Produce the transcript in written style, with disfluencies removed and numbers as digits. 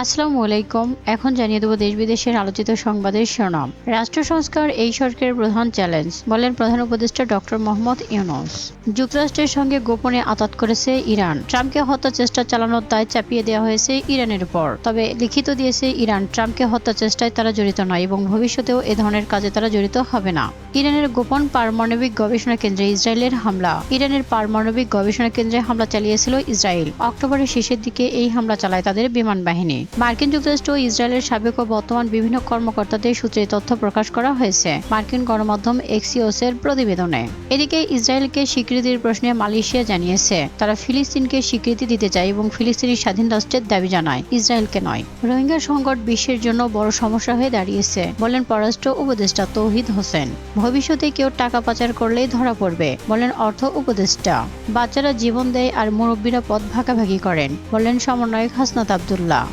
আসসালামু আলাইকুম। এখন জানিয়ে দেব দেশ বিদেশের আলোচিত সংবাদের শিরোনাম। রাষ্ট্র সংস্কার এই সরকারের প্রধান চ্যালেঞ্জ, বলেন প্রধান উপদেষ্টা ডক্টর মোহাম্মদ ইউনূস। যুক্তরাষ্ট্রের সঙ্গে গোপনে আঁতাত করেছে ইরান। ট্রাম্পকে হত্যা চেষ্টা চালানোর দায় চাপিয়ে দেওয়া হয়েছে ইরানের উপর। তবে লিখিত দিয়েছে ইরান ট্রাম্পকে হত্যা চেষ্টায় তারা জড়িত নয় এবং ভবিষ্যতেও এ ধরনের কাজে তারা জড়িত হবে না। ইরানের গোপন পারমাণবিক গবেষণা কেন্দ্রে ইসরায়েলের হামলা। ইরানের পারমাণবিক গবেষণা কেন্দ্রে হামলা চালিয়েছিল ইসরায়েল। অক্টোবরের শেষের দিকে এই হামলা চালায় তাদের বিমান বাহিনী। মার্কিন যুক্তরাষ্ট্র ও ইসরায়েলের সাবেক ও বর্তমান বিভিন্ন কর্মকর্তাদের সূত্রে তথ্য প্রকাশ করা হয়েছে মার্কিন গণমাধ্যম এক্সিওসের প্রতিবেদনে। এদিকে ইসরায়েলকে স্বীকৃতির প্রশ্নে মালয়েশিয়া জানিয়েছে তারা ফিলিস্তিনকে স্বীকৃতি দিতে চায় এবং ফিলিস্তিনি স্বাধীন রাষ্ট্রের দাবি জানায়, ইসরায়েলকে নয়। রোহিঙ্গা সংকট বিশ্বের জন্য বড় সমস্যা হয়ে দাঁড়িয়েছে, বলেন পররাষ্ট্র উপদেষ্টা তৌহিদ হোসেন। ভবিষ্যতে কেউ টাকা পাচার করলেই ধরা পড়বে, বলেন অর্থ উপদেষ্টা। বাচ্চারা জীবন দেয় আর মুরব্বীরা পথ ভাগাভাগি করেন, বলেন সমন্বয়ক হাসনাত আব্দুল্লাহ।